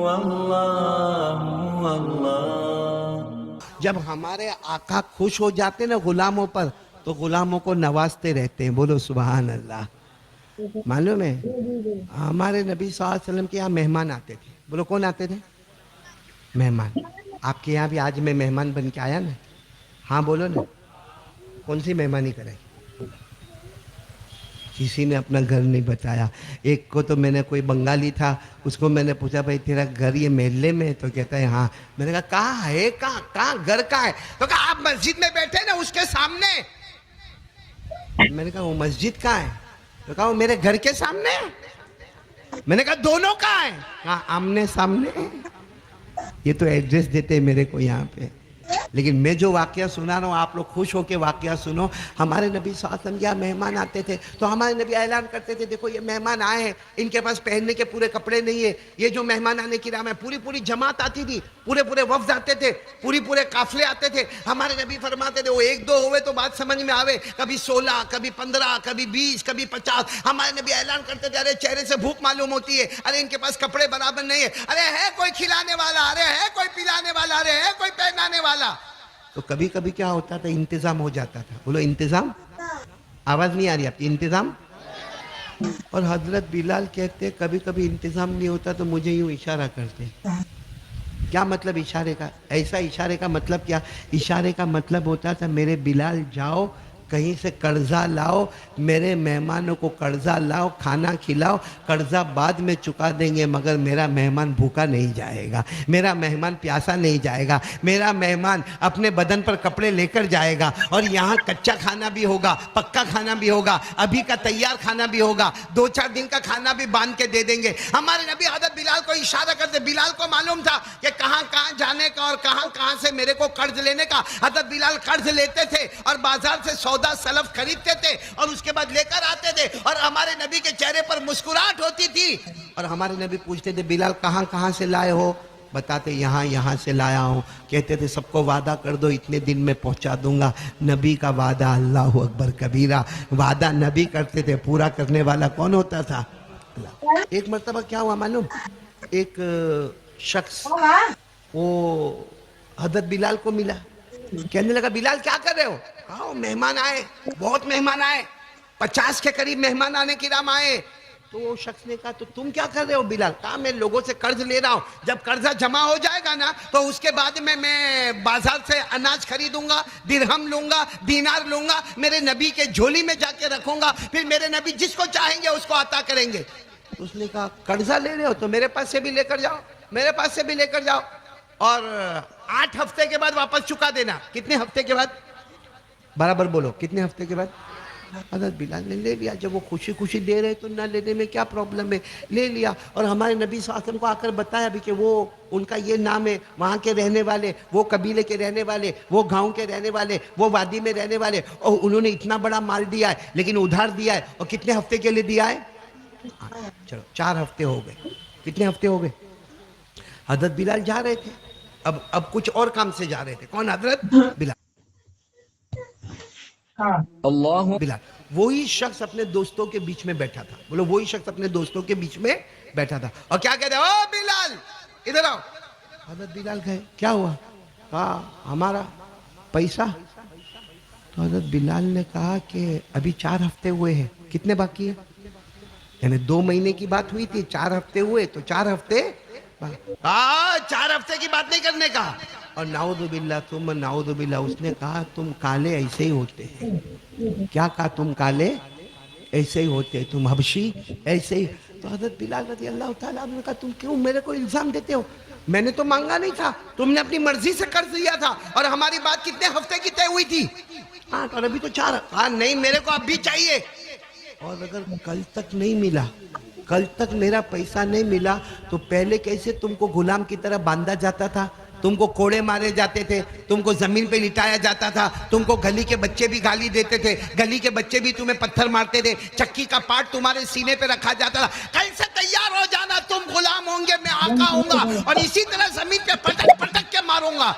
اللہ اللہ۔ جب ہمارے آقا خوش ہو جاتے نا غلاموں پر تو غلاموں کو نوازتے رہتے ہیں، بولو سبحان اللہ۔ معلوم ہے ہمارے نبی صلی اللہ علیہ وسلم کے یہاں مہمان آتے تھے، بولو کون آتے تھے؟ مہمان۔ آپ کے یہاں بھی آج میں مہمان بن کے آیا نا؟ ہاں بولو نا، کون سی مہمانی کرائی؟ کسی نے اپنا گھر نہیں بتایا۔ ایک کو تو میں نے، کوئی بنگالی تھا، اس کو میں نے پوچھا بھائی تیرا گھر یہ محلے میں ہے؟ تو کہتا ہے ہاں۔ میں نے کہا کہاں ہے، کہاں گھر کہاں ہے؟ تو کہا آپ مسجد میں بیٹھے نا اس کے سامنے۔ میں نے کہا وہ مسجد کہاں ہے؟ تو کہا وہ میرے گھر کے سامنے ہے۔ میں نے کہا دونوں کہاں ہیں؟ کہا آمنے سامنے۔ یہ تو ایڈریس دیتے میرے کو یہاں پہ، لیکن میں جو واقعہ سنا رہا ہوں آپ لوگ خوش ہو کے واقعہ سنو۔ ہمارے نبی صلی اللہ علیہ وسلم یہاں مہمان آتے تھے تو ہمارے نبی اعلان کرتے تھے دیکھو یہ مہمان آئے ہیں، ان کے پاس پہننے کے پورے کپڑے نہیں ہیں۔ یہ جو مہمان آنے کی رام ہے، پوری جماعت آتی تھی، پورے وفد آتے تھے، پورے قافلے آتے تھے۔ ہمارے نبی فرماتے تھے وہ ایک دو ہوئے تو بات سمجھ میں آوے، کبھی 16، کبھی 15، کبھی 20، کبھی 50۔ ہمارے نبی اعلان کرتے تھے ارے چہرے سے بھوک معلوم ہوتی ہے، ارے ان کے پاس کپڑے برابر نہیں ہے، ارے ہے کوئی کھلانے والا، ارے ہے کوئی پلانے والا، ارے ہے کوئی پہنانے والا۔ تو کبھی کبھی کیا ہوتا تھا، انتظام ہو جاتا تھا۔ بولو انتظام، آواز نہیں آ رہی آپ کی؟ انتظام۔ اور حضرت بلال کہتے کبھی کبھی انتظام نہیں ہوتا تو مجھے یوں اشارہ کرتے۔ کیا مطلب اشارے کا؟ ایسا اشارے کا مطلب کیا؟ اشارے کا مطلب ہوتا تھا میرے بلال جاؤ کہیں سے قرضہ لاؤ، میرے مہمانوں کو قرضہ لاؤ، کھانا کھلاؤ، قرضہ بعد میں چکا دیں گے مگر میرا مہمان بھوکا نہیں جائے گا، میرا مہمان پیاسا نہیں جائے گا، میرا مہمان اپنے بدن پر کپڑے لے کر جائے گا، اور یہاں کچا کھانا بھی ہوگا، پکا کھانا بھی ہوگا، ابھی کا تیار کھانا بھی ہوگا، 2-4 دن کا کھانا بھی باندھ کے دے دیں گے۔ ہمارے نبی حضرت بلال کو اشارہ کرتے، بلال کو معلوم تھا کہ کہاں جانے کا اور کہاں سے میرے کو قرض لینے کا۔ حضرت بلال قرض لیتے تھے اور بازار سے سودا سلف خریدتے تھے اور اس کے بعد لے کر آتے تھے، اور ہمارے نبی کے چہرے پر مسکراہٹ ہوتی تھی، اور ہمارے نبی پوچھتے تھے بلال کہاں سے لائے ہو؟ بتاتے یہاں سے لایا ہوں۔ کہتے تھے سب کو وعدہ کر دو اتنے دن میں پہنچا دوں گا۔ نبی کا وعدہ اللہ اکبر کبیرہ، وعدہ نبی کرتے تھے، پورا کرنے والا کون ہوتا تھا؟ اللہ۔ ایک مرتبہ کیا ہوا معلوم؟ ایک شخص وہ حضرت بلال کو ملا، کہنے لگا بلال کیا کر رہے ہو؟ کہا مہمان آئے، بہت مہمان آئے، 50 کے قریب مہمان آنے کی رام آئے۔ تو وہ شخص نے کہا تو تم کیا کر رہے ہو بلال؟ کہا میں لوگوں سے قرض لے رہا ہوں، جب قرضہ جمع ہو جائے گا نا تو اس کے بعد میں بازار سے اناج خریدوں گا، درہم لوں گا، دینار لوں گا، میرے نبی کے جھولی میں جا کے رکھوں گا، پھر میرے نبی جس کو چاہیں گے اس کو عطا کریں گے۔ اس نے کہا قرضہ لے رہے ہو تو میرے پاس سے بھی لے کر جاؤ، میرے پاس سے بھی لے کر جاؤ، اور 8 ہفتے کے بعد واپس چکا دینا۔ کتنے ہفتے کے بعد؟ برابر بولو، کتنے ہفتے کے بعد؟ حضرت بلال نے لے لیا۔ جب وہ خوشی دے رہے تو نہ لینے میں کیا پرابلم ہے، لے لیا۔ اور ہمارے نبی صلی اللہ علیہ وسلم کو آ کر بتایا بھی کہ وہ ان کا یہ نام ہے، وہاں کے رہنے والے، وہ قبیلے کے رہنے والے، وہ گاؤں کے رہنے والے، وہ وادی میں رہنے والے، اور انہوں نے اتنا بڑا مال دیا ہے لیکن ادھار دیا ہے، اور کتنے ہفتے کے لیے دیا ہے؟ چلو 4 ہفتے ہو گئے۔ کتنے ہفتے ہو گئے؟ حضرت بلال جا رہے تھے، اب کچھ اور کام سے جا رہے تھے۔ کون؟ حضرت بلال۔ اللہ۔ بلال وہی شخص اپنے دوستوں کے بیچ میں بیٹھا تھا، بولو وہی شخص اپنے دوستوں کے بیچ میں بیٹھا تھا، اور کیا کہتے ہیں او بلال ادھر آؤ۔ حضرت بلال گئے، کیا ہوا؟ کہا ہمارا پیسہ۔ تو حضرت بلال نے کہا کہ ابھی 4 ہفتے ہوئے ہیں، کتنے باقی ہیں؟ یعنی 2 مہینے کی بات ہوئی تھی، 4 ہفتے ہوئے تو 4 ہفتے 4 ہفتے کی بات نہیں کرنے کا۔ اور نعوذ باللہ ثم نعوذ باللہ اس نے کہا تم کالے ایسے ہی ہوتے ہیں۔ کیا کہا؟ تم کالے ایسے ہی ہوتے ہیں، تم حبشی ایسے ہی۔ تو حضرت بلال رضی اللہ تعالیٰ عنہ نے کہا تم کیوں میرے کو الزام دیتے ہو؟ میں نے تو مانگا نہیں تھا، تم نے اپنی مرضی سے قرض لیا تھا، اور ہماری بات کتنے ہفتے کی طے ہوئی تھی؟ ہاں اور ابھی تو 4۔ ہاں نہیں میرے کو اب بھی چاہیے، اور اگر کل تک نہیں ملا، کل تک میرا پیسہ نہیں ملا تو پہلے کیسے تم کو غلام کی طرح باندھا جاتا تھا، تم کو کوڑے مارے جاتے تھے، تم کو زمین پہ لٹایا جاتا تھا، تم کو گلی کے بچے بھی گالی دیتے تھے، گلی کے بچے بھی تمہیں پتھر مارتے تھے، چکی کا پارٹ تمہارے سینے پہ رکھا جاتا تھا۔ کل سے تیار ہو جانا، تم غلام ہوں گے، میں آقا ہوں گا، اور اسی طرح زمین پہ پٹک پٹک کے ماروں گا۔